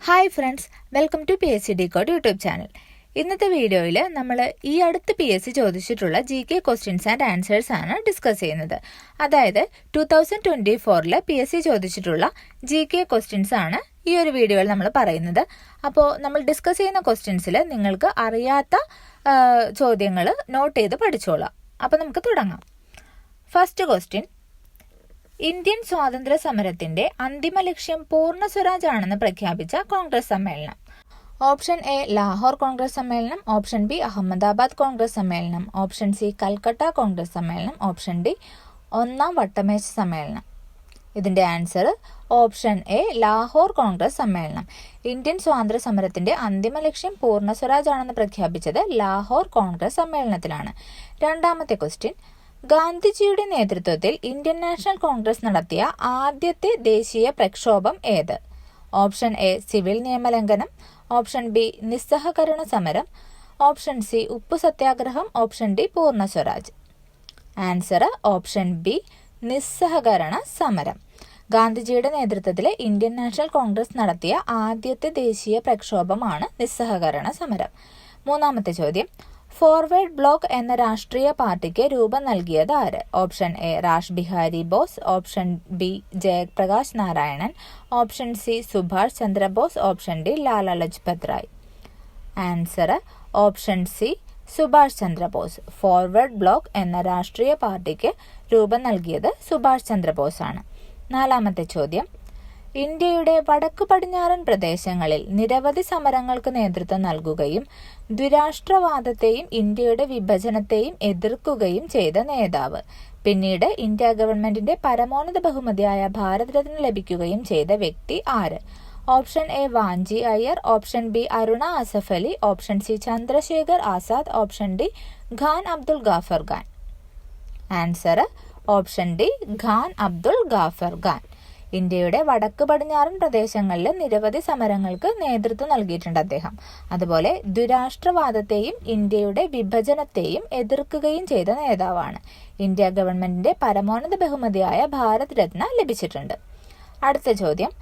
Hi friends, welcome to PSC Decode YouTube channel. ഇന്നത്തെ വീഡിയോയിൽ നമ്മൾ ഈ അടുത്ത് PSC ചോദിച്ചിട്ടുള്ള GK ക്വസ്റ്റ്യൻസ് ആൻഡ് ആൻസേഴ്സ് ആണ് ഡിസ്കസ് ചെയ്യുന്നത്. അതായത് 2024 PSC ചോദിച്ചിട്ടുള്ള GK ക്വസ്റ്റ്യൻസ് ആണ് ഈ ഒരു വീഡിയോയിൽ നമ്മൾ പറയുന്നത്. അപ്പോൾ നമ്മൾ ഡിസ്കസ് ചെയ്യുന്ന ക്വസ്റ്റ്യൻസിൽ നിങ്ങൾക്ക് അറിയാത്ത ചോദ്യങ്ങൾ നോട്ട് ചെയ്ത് പഠിച്ചോളാം. അപ്പോൾ നമുക്ക് തുടങ്ങാം. ഫസ്റ്റ് ക്വസ്റ്റ്യൻ: ഇന്ത്യൻ സ്വാതന്ത്ര്യ സമരത്തിന്റെ അന്തിമ ലക്ഷ്യം പൂർണ്ണ സ്വരാജ് ആണെന്ന് പ്രഖ്യാപിച്ച കോൺഗ്രസ് സമ്മേളനം. ഓപ്ഷൻ എ ലാഹോർ കോൺഗ്രസ് സമ്മേളനം, ഓപ്ഷൻ ബി അഹമ്മദാബാദ് കോൺഗ്രസ് സമ്മേളനം, ഓപ്ഷൻ സി കൽക്കട്ട കോൺഗ്രസ് സമ്മേളനം, ഓപ്ഷൻ ഡി ഒന്നാം വട്ടമേശ സമ്മേളനം. ഇതിന്റെ answer option A Lahore Congress സമ്മേളനം. ഇന്ത്യൻ സ്വാതന്ത്ര്യ സമരത്തിന്റെ അന്തിമ ലക്ഷ്യം പൂർണ്ണ സ്വരാജ് ആണെന്ന് പ്രഖ്യാപിച്ചത് ലാഹോർ കോൺഗ്രസ് സമ്മേളനത്തിലാണ്. രണ്ടാമത്തെ ക്വസ്റ്റ്യൻ: ഗാന്ധിജിയുടെ നേതൃത്വത്തിൽ ഇന്ത്യൻ നാഷണൽ കോൺഗ്രസ് നടത്തിയ ആദ്യത്തെ ദേശീയ പ്രക്ഷോഭം ഏത്? ഓപ്ഷൻ എ സിവിൽ നിയമലംഘനം, ഓപ്ഷൻ ബി നിസ്സഹകരണ സമരം, ഓപ്ഷൻ സി ഉപ്പു സത്യാഗ്രഹം, ഓപ്ഷൻ ഡി പൂർണ്ണ സ്വരാജ്. ആൻസർ ഓപ്ഷൻ ബി നിസ്സഹകരണ സമരം. ഗാന്ധിജിയുടെ നേതൃത്വത്തിൽ ഇന്ത്യൻ നാഷണൽ കോൺഗ്രസ് നടത്തിയ ആദ്യത്തെ ദേശീയ പ്രക്ഷോഭമാണ് നിസ്സഹകരണ സമരം. മൂന്നാമത്തെ ചോദ്യം: ഫോർവേഡ് ബ്ലോക്ക് എന്ന രാഷ്ട്രീയ പാർട്ടിക്ക് രൂപം നൽകിയത് ആര്? Option A Rash Behari Bose, option B Jayaprakash Narayanan, option C Subhash Chandrabose, option D Lala Lajpat Rai. Answer option C Subhash Chandrabose. Forward bloc എന്ന രാഷ്ട്രീയ പാർട്ടിക്ക് രൂപം നൽകിയത് സുഭാഷ് ചന്ദ്രബോസ് ആണ്. നാലാമത്തെ ചോദ്യം: ഇന്ത്യയുടെ വടക്കു പടിഞ്ഞാറൻ പ്രദേശങ്ങളിൽ നിരവധി സമരങ്ങൾക്ക് നേതൃത്വം നൽകുകയും ദ്വിരാഷ്ട്രവാദത്തെയും ഇന്ത്യയുടെ വിഭജനത്തെയും എതിർക്കുകയും ചെയ്ത നേതാവ്. പിന്നീട് ഇന്ത്യ ഗവൺമെന്റിന്റെ പരമോന്നത ബഹുമതിയായ ഭാരതരത്ന ലഭിക്കുകയും ചെയ്ത വ്യക്തി ആര്? Option A Vanchi Iyer, option B Aruna Asaf Ali, option C Chandrashekhar Azad, option D Khan Abdul Ghaffar Khan. Answer option D Khan Abdul Ghaffar Khan. ഇന്ത്യയുടെ വടക്ക് പടിഞ്ഞാറൻ പ്രദേശങ്ങളിൽ നിരവധി സമരങ്ങൾക്ക് നേതൃത്വം നൽകിയിട്ടുണ്ട് അദ്ദേഹം. അതുപോലെ ദ്വിരാഷ്ട്രവാദത്തെയും ഇന്ത്യയുടെ വിഭജനത്തെയും എതിർക്കുകയും ചെയ്ത നേതാവാണ്. ഇന്ത്യ ഗവൺമെന്റിന്റെ പരമോന്നത ബഹുമതിയായ ഭാരത് രത്ന ലഭിച്ചിട്ടുണ്ട്. അടുത്ത ചോദ്യം: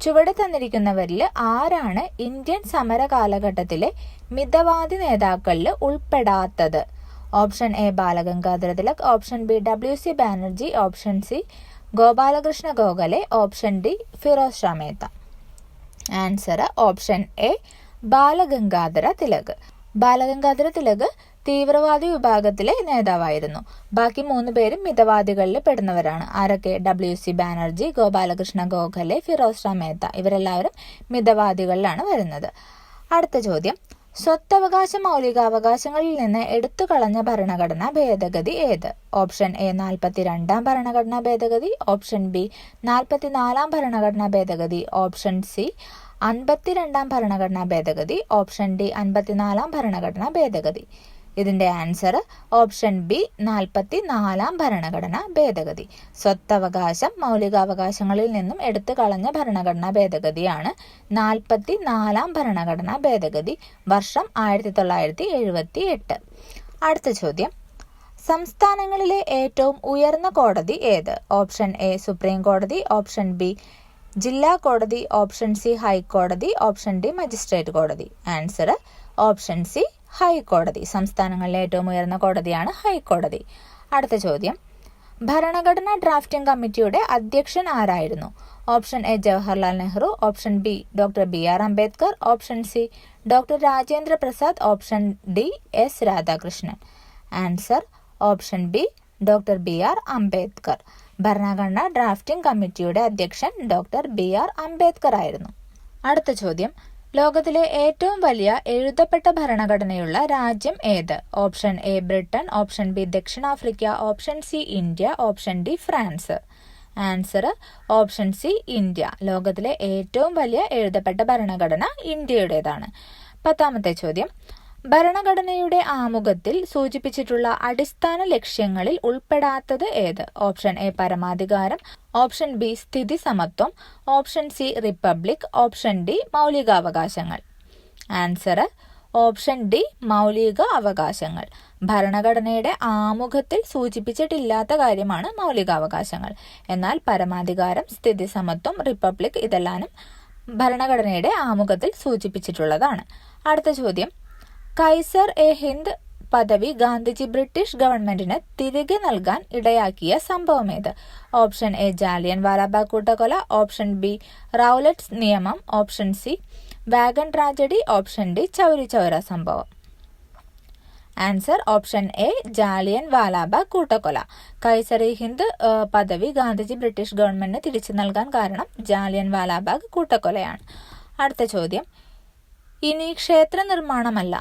ചുവടെ തന്നിരിക്കുന്നവരിൽ ആരാണ് ഇന്ത്യൻ സമര കാലഘട്ടത്തിലെ മിതവാദി നേതാക്കളിൽ ഉൾപ്പെടാത്തത്? Option A Balagangadhara Tilak, option B WC Banerjee, option C Gopalakrishna Gokhale, option D Firoz Shah Mehta. Answer option A Balagangadhara Tilak. Balagangadhara Tilak തീവ്രവാദി വിഭാഗത്തിലെ നേതാവായിരുന്നു. ബാക്കി 3 പേരും മിതവാദികളിൽ പെടുന്നവരാണ്. ആരൊക്കെ? WC ബാനർജി, ഗോപാലകൃഷ്ണ ഗോഖലെ, ഫിറോസ് ഷാ മേത്ത. ഇവരെല്ലാവരും മിതവാദികളിലാണ് വരുന്നത്. അടുത്ത ചോദ്യം: സ്വത്തവകാശ മൗലികാവകാശങ്ങളിൽ നിന്ന് എടുത്തുകളഞ്ഞ ഭരണഘടനാ ഭേദഗതി ഏത്? ഓപ്ഷൻ എ 42ാം ഭരണഘടനാ ഭേദഗതി, ഓപ്ഷൻ ബി 44ാം ഭരണഘടനാ ഭേദഗതി, ഓപ്ഷൻ സി 52ാം ഭരണഘടനാ ഭേദഗതി, ഓപ്ഷൻ ഡി 54ാം ഭരണഘടനാ ഭേദഗതി. ഇതിന്റെ ആൻസർ ഓപ്ഷൻ ബി 44ാം ഭരണഘടനാ ഭേദഗതി. സ്വത്തവകാശം മൗലികാവകാശങ്ങളിൽ നിന്നും എടുത്തു കളഞ്ഞ ഭരണഘടനാ ഭേദഗതിയാണ് 44ാം ഭരണഘടനാ ഭേദഗതി. വർഷം 1978. അടുത്ത ചോദ്യം: സംസ്ഥാനങ്ങളിലെ ഏറ്റവും ഉയർന്ന കോടതി ഏത്? ഓപ്ഷൻ എ സുപ്രീം കോടതി, ഓപ്ഷൻ ബി ജില്ലാ കോടതി, ഓപ്ഷൻ സി ഹൈക്കോടതി, ഓപ്ഷൻ ഡി മജിസ്ട്രേറ്റ് കോടതി. ആൻസർ ഓപ്ഷൻ സി ഹൈക്കോടതി. സംസ്ഥാനങ്ങളിലെ ഏറ്റവും ഉയർന്ന കോടതിയാണ് ഹൈക്കോടതി. അടുത്ത ചോദ്യം: ഭരണഘടനാ ഡ്രാഫ്റ്റിംഗ് കമ്മിറ്റിയുടെ അധ്യക്ഷൻ ആരായിരുന്നു? Option A Jawaharlal Nehru, option B doctor BR Ambedkar, option C doctor Rajendra Prasad, option D S Radhakrishnan. Answer option B doctor BR Ambedkar. ഭരണഘടനാ ഡ്രാഫ്റ്റിംഗ് കമ്മിറ്റിയുടെ അധ്യക്ഷൻ ഡോക്ടർ BR അംബേദ്കർ ആയിരുന്നു. അടുത്ത ചോദ്യം: ലോകത്തിലെ ഏറ്റവും വലിയ എഴുതപ്പെട്ട ഭരണഘടനയുള്ള രാജ്യം ഏത്? Option A Britain, option B ദക്ഷിണാഫ്രിക്ക, option C India, option D France. Answer option C India. ലോകത്തിലെ ഏറ്റവും വലിയ എഴുതപ്പെട്ട ഭരണഘടന ഇന്ത്യയുടേതാണ്. 10ാമത്തെ ചോദ്യം: ഭരണഘടനയുടെ ആമുഖത്തിൽ സൂചിപ്പിച്ചിട്ടുള്ള അടിസ്ഥാന ലക്ഷ്യങ്ങളിൽ ഉൾപ്പെടാത്തത് ഏത്? ഓപ്ഷൻ എ പരമാധികാരം, ഓപ്ഷൻ ബി സ്ഥിതി സമത്വം, option C republic, option D മൗലികാവകാശങ്ങൾ. ആൻസർ ഓപ്ഷൻ ഡി മൗലിക അവകാശങ്ങൾ. ഭരണഘടനയുടെ ആമുഖത്തിൽ സൂചിപ്പിച്ചിട്ടില്ലാത്ത കാര്യമാണ് മൗലികാവകാശങ്ങൾ. എന്നാൽ പരമാധികാരം, സ്ഥിതി സമത്വം, റിപ്പബ്ലിക് ഇതെല്ലാം ഭരണഘടനയുടെ ആമുഖത്തിൽ സൂചിപ്പിച്ചിട്ടുള്ളതാണ്. അടുത്ത ചോദ്യം, കൈസർ എ ഹിന്ദ് പദവി ഗാന്ധിജി ബ്രിട്ടീഷ് ഗവൺമെന്റിന് തിരികെ നൽകാൻ ഇടയാക്കിയ സംഭവമേത്? ഓപ്ഷൻ എ ജാലിയൻ വാലാബാഗ് കൂട്ടക്കൊല, ഓപ്ഷൻ ബി റൗലറ്റ്സ് നിയമം, option C wagon tragedy, option D Chauri Chaura സംഭവം. Answer option A Jallian Walabagh കൂട്ടക്കൊല. കൈസർ ഇ ഹിന്ദ് പദവി ഗാന്ധിജി ബ്രിട്ടീഷ് ഗവൺമെന്റിന് തിരിച്ചു നൽകാൻ കാരണം ജാലിയൻ വാലാബാഗ് കൂട്ടക്കൊലയാണ്. അടുത്ത ചോദ്യം, ഇനി ക്ഷേത്ര നിർമ്മാണമല്ല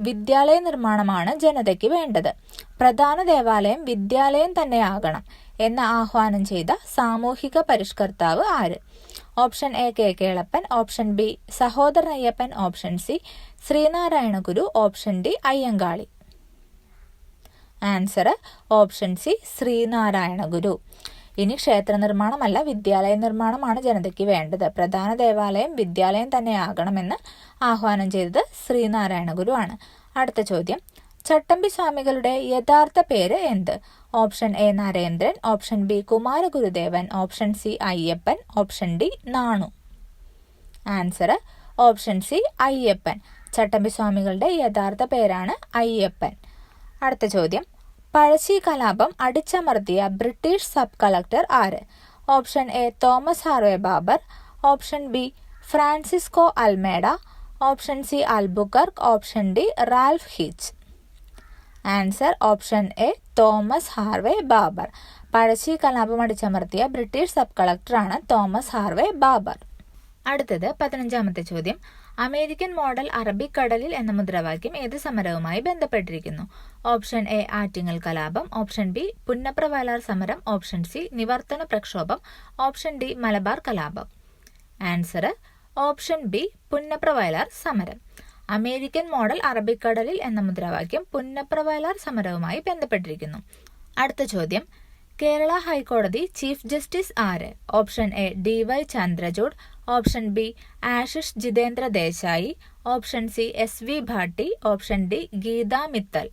വിദ്യാലയ നിർമ്മാണമാണ് ജനതയ്ക്ക് വേണ്ടത്. പ്രധാന ദേവാലയം വിദ്യാലയം തന്നെയാകണം എന്ന് ആഹ്വാനം ചെയ്ത സാമൂഹിക പരിഷ്കർത്താവ് ആര്? Option A K Kelappan, option B Sahodaran Ayyappan, option C Sreenarayana Guru, option D Ayyankali. Answer option C Sreenarayana Guru. ഇനി ക്ഷേത്ര നിർമ്മാണമല്ല വിദ്യാലയ നിർമ്മാണമാണ് ജനതയ്ക്ക് വേണ്ടത്. പ്രധാന ദേവാലയം വിദ്യാലയം തന്നെയാകണമെന്ന് ആഹ്വാനം ചെയ്തത് ശ്രീനാരായണ ഗുരു ആണ്. അടുത്ത ചോദ്യം, ചട്ടമ്പി സ്വാമികളുടെ യഥാർത്ഥ പേര് എന്ത്? Option A Narendran, option B Kumaragurudevan, option C Ayyappan, option D Nanu. Answer option C Ayyappan. Chattampi സ്വാമികളുടെ യഥാർത്ഥ പേരാണ് അയ്യപ്പൻ. അടുത്ത ചോദ്യം, പഴശ്ശി കലാപം അടിച്ചമർത്തിയ ബ്രിട്ടീഷ് സബ് കളക്ടർ ആര്? Option A Thomas Harvey Baber, option B Francisco Almeida, option C Albuquerque, option D Ralph Hitch. Answer option A Thomas Harvey Baber. Pazhassi കലാപം അടിച്ചമർത്തിയ ബ്രിട്ടീഷ് സബ് കളക്ടറാണ് തോമസ് ഹാർവേ ബാബർ. അടുത്തത് 15ാമത്തെ ചോദ്യം, അമേരിക്കൻ മോഡൽ അറബിക്കടലിൽ എന്ന മുദ്രാവാക്യം ഏത് സമരവുമായി ബന്ധപ്പെട്ടിരിക്കുന്നു? ഓപ്ഷൻ എ ആറ്റിങ്ങൽ കലാപം, ഓപ്ഷൻ ബി പുന്നപ്ര വയലാർ സമരം, ഓപ്ഷൻ സി നിവർത്തന പ്രക്ഷോഭം, ഓപ്ഷൻ ഡി മലബാർ കലാപം. Answer option B Punnapra Vayalar സമരം. അമേരിക്കൻ മോഡൽ അറബിക്കടലിൽ എന്ന മുദ്രാവാക്യം പുന്നപ്ര വയലാർ സമരവുമായി ബന്ധപ്പെട്ടിരിക്കുന്നു. അടുത്ത ചോദ്യം, കേരള ഹൈക്കോടതി ചീഫ് ജസ്റ്റിസ് ആര്? Option A D Y Chandrachud, option B Ashish Jitendra Desai, option C S V Bhatti, option D Geeta Mittal.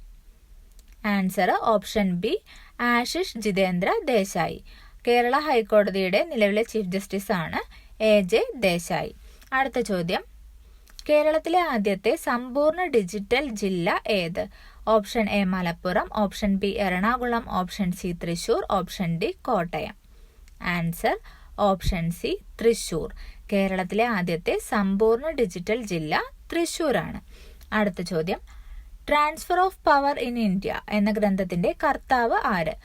Answer option B Ashish Jitendra Desai. Kerala ഹൈക്കോടതിയുടെ നിലവിലെ ചീഫ് ജസ്റ്റിസ് ആണ് എ ജെ ദേശായി. അടുത്ത ചോദ്യം, കേരളത്തിലെ ആദ്യത്തെ സമ്പൂർണ്ണ ഡിജിറ്റൽ ജില്ല ഏത്? Option A Malappuram, option B Ernakulam, option C Thrissur, option D Kottayam. Answer option C Thrissur. കേരളത്തിലെ ആദ്യത്തെ സമ്പൂർണ്ണ ഡിജിറ്റൽ ജില്ല തൃശൂരാണ്. അടുത്ത ചോദ്യം, transfer of power in India എന്ന ഗ്രന്ഥത്തിന്റെ കർത്താവ് ആര്?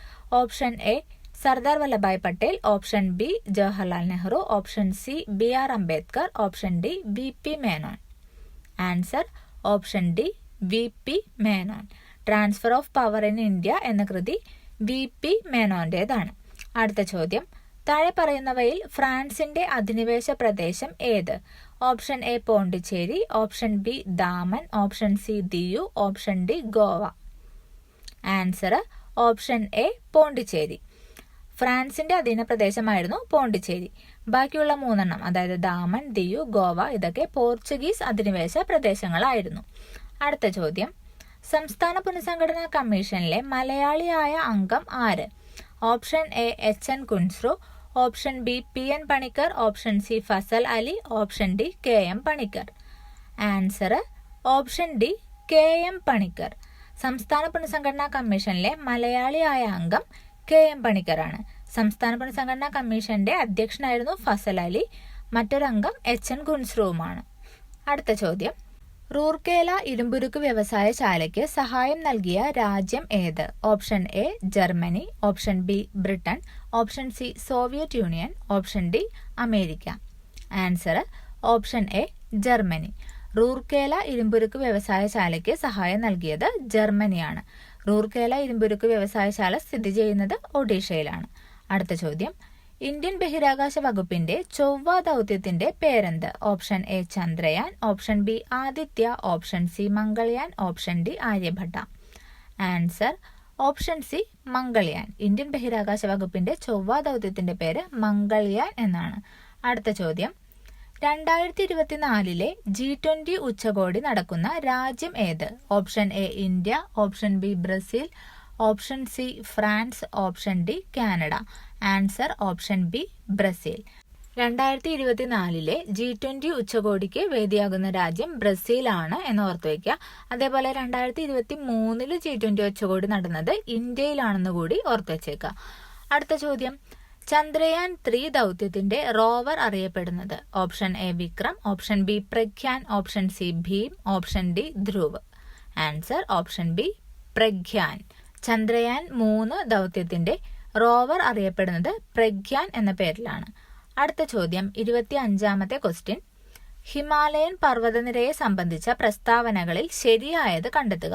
Option A Sardar Vallabhbhai Patel, option B Jawaharlal Nehru, option C B R Ambedkar, option D V P Menon. Answer option D V P Menon. Transfer of power in India എന്ന കൃതി വി പി മേനോന്റേതാണ്. അടുത്ത ചോദ്യം, താഴെ പറയുന്നവയിൽ ഫ്രാൻസിന്റെ അധിനിവേശ പ്രദേശം ഏത്? Option A Pondicherry, option B Daman, option C Diu, option D Goa. Answer option A Pondicherry. ഫ്രാൻസിന്റെ അധീന പ്രദേശമായിരുന്നു പോണ്ടിച്ചേരി. ബാക്കിയുള്ള 3 അതായത് ദാമൻ, ദിയു, ഗോവ ഇതൊക്കെ പോർച്ചുഗീസ് അധിനിവേശ പ്രദേശങ്ങളായിരുന്നു. അടുത്ത ചോദ്യം, സംസ്ഥാന പുനഃസംഘടനാ കമ്മീഷനിലെ മലയാളിയായ അംഗം ആര്? Option A H N Kunzru, option B P N Panikkar, option C Fazal Ali, option D K M Panikkar. Answer option D K M Panikkar. സംസ്ഥാന പുനഃസംഘടനാ കമ്മീഷനിലെ മലയാളിയായ അംഗം കെ എം പണിക്കറാണ്. സംസ്ഥാന പുനഃസംഘടനാ കമ്മീഷന്റെ അധ്യക്ഷനായിരുന്നു ഫസൽ അലി. മറ്റൊരംഗം എച്ച് എൻ കുൻസ്രുവുമാണ്. അടുത്ത ചോദ്യം, റൂർക്കേല ഇരുമ്പുരുക്ക് വ്യവസായശാലയ്ക്ക് സഹായം നൽകിയ രാജ്യം ഏത്? Option A Germany, option B Britain, option C Soviet Union, option D America. Answer option A Germany. Rourkela ഇരുമ്പുരുക്ക് വ്യവസായശാലയ്ക്ക് സഹായം നൽകിയത് ജർമ്മനിയാണ്. റൂർക്കേല ഇരുമ്പുരുക്ക് വ്യവസായശാല സ്ഥിതി ചെയ്യുന്നത് ഒഡീഷയിലാണ്. അടുത്ത ചോദ്യം, ഇന്ത്യൻ ബഹിരാകാശ വകുപ്പിന്റെ ചൊവ്വ ദൗത്യത്തിന്റെ പേരെന്ത്? Option A Chandrayaan, option B Aditya, option C Mangalyaan, option D Aryabhata. Answer option C Mangalyaan. Indian ബഹിരാകാശ വകുപ്പിന്റെ ചൊവ്വ ദൗത്യത്തിന്റെ പേര് മംഗൾയാൻ എന്നാണ്. അടുത്ത ചോദ്യം, 2024 G20 ഉച്ചകോടി നടക്കുന്ന രാജ്യം ഏത്? Option A India, option B Brazil, option C France, option D Canada. Answer option B Brazil. 2024 G20 ഉച്ചകോടിക്ക് വേദിയാകുന്ന രാജ്യം ബ്രസീലാണ് എന്ന് ഓർത്തു വയ്ക്കുക. അതേപോലെ 2023 G20 ഉച്ചകോടി നടന്നത് ഇന്ത്യയിലാണെന്ന് കൂടി ഓർത്തു വെച്ചേക്കുക. അടുത്ത ചോദ്യം, ചന്ദ്രയാൻ 3 ദൗത്യത്തിന്റെ റോവർ അറിയപ്പെടുന്നത്? Option A Vikram, option B Pragyan, option C Bhim, option D Dhruv. Answer option B Pragyan. Chandrayaan 3 ദൗത്യത്തിന്റെ റോവർ അറിയപ്പെടുന്നത് പ്രഗ്യാൻ എന്ന പേരിലാണ്. അടുത്ത ചോദ്യം, 25ാമത്തെ ക്വസ്റ്റ്യൻ. ഹിമാലയൻ പർവ്വതനിരയെ സംബന്ധിച്ച പ്രസ്താവനകളിൽ ശരിയായത് കണ്ടെത്തുക.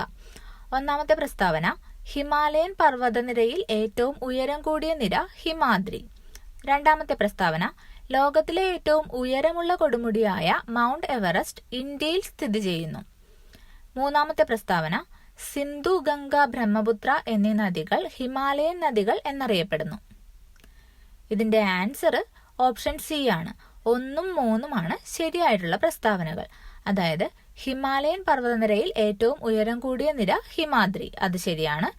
ഒന്നാമത്തെ പ്രസ്താവന, ഹിമാലയൻ പർവ്വതനിരയിൽ ഏറ്റവും ഉയരം കൂടിയ നിര ഹിമാദ്രി. രണ്ടാമത്തെ പ്രസ്താവന, ലോകത്തിലെ ഏറ്റവും ഉയരമുള്ള കൊടുമുടിയായ മൗണ്ട് എവറസ്റ്റ് ഇന്ത്യയിൽ സ്ഥിതി ചെയ്യുന്നു. മൂന്നാമത്തെ പ്രസ്താവന, സിന്ധു, ഗംഗ, ബ്രഹ്മപുത്ര എന്നീ നദികൾ ഹിമാലയൻ നദികൾ എന്നറിയപ്പെടുന്നു. ഇതിന്റെ ആൻസർ ഓപ്ഷൻ സി ആണ്. 1ഉം 3ഉമാണ് ശരിയായിട്ടുള്ള പ്രസ്താവനകൾ. അതായത് ഹിമാലയൻ പർവ്വതനിരയിൽ ഏറ്റവും ഉയരം കൂടിയ നിര ഹിമാദ്രി, അത് ശരിയാണ്.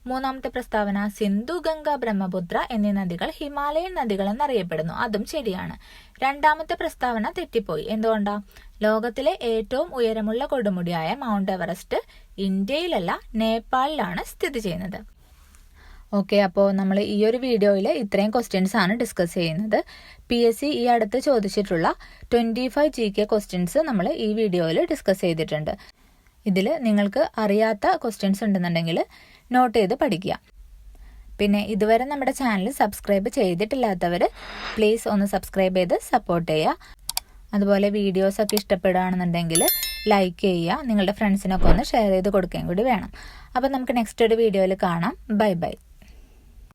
മൂന്നാമത്തെ പ്രസ്താവന, സിന്ധു, ഗംഗ, ബ്രഹ്മപുത്ര എന്നീ നദികൾ ഹിമാലയൻ നദികൾ എന്നറിയപ്പെടുന്നു, അതും ശരിയാണ്. രണ്ടാമത്തെ പ്രസ്താവന തെറ്റിപ്പോയി. എന്തുകൊണ്ടാ? ലോകത്തിലെ ഏറ്റവും ഉയരമുള്ള കൊടുമുടിയായ മൗണ്ട് എവറസ്റ്റ് ഇന്ത്യയിലല്ല, നേപ്പാളിലാണ് സ്ഥിതി ചെയ്യുന്നത്. ഓക്കെ, അപ്പോൾ നമ്മൾ ഈ ഒരു വീഡിയോയിൽ ഇത്രയും ക്വസ്റ്റ്യൻസ് ആണ് ഡിസ്കസ് ചെയ്യുന്നത്. PSC ഈ അടുത്ത് ചോദിച്ചിട്ടുള്ള 25 GK ക്വസ്റ്റ്യൻസ് നമ്മൾ ഈ വീഡിയോയിൽ ഡിസ്കസ് ചെയ്തിട്ടുണ്ട്. ഇതിൽ നിങ്ങൾക്ക് അറിയാത്ത ക്വസ്റ്റ്യൻസ് ഉണ്ടെന്നുണ്ടെങ്കിൽ നോട്ട് ചെയ്ത് പഠിക്കുക. പിന്നെ ഇതുവരെ നമ്മുടെ ചാനൽ സബ്സ്ക്രൈബ് ചെയ്തിട്ടില്ലാത്തവർ പ്ലീസ് ഒന്ന് സബ്സ്ക്രൈബ് ചെയ്ത് സപ്പോർട്ട് ചെയ്യുക. അതുപോലെ വീഡിയോസൊക്കെ ഇഷ്ടപ്പെടുകയാണെന്നുണ്ടെങ്കിൽ ലൈക്ക് ചെയ്യുക, നിങ്ങളുടെ ഫ്രണ്ട്സിനൊക്കെ ഒന്ന് ഷെയർ ചെയ്ത് കൊടുക്കുകയും കൂടി വേണം. അപ്പോൾ നമുക്ക് നെക്സ്റ്റ് ഒരു വീഡിയോയിൽ കാണാം. Bye bye.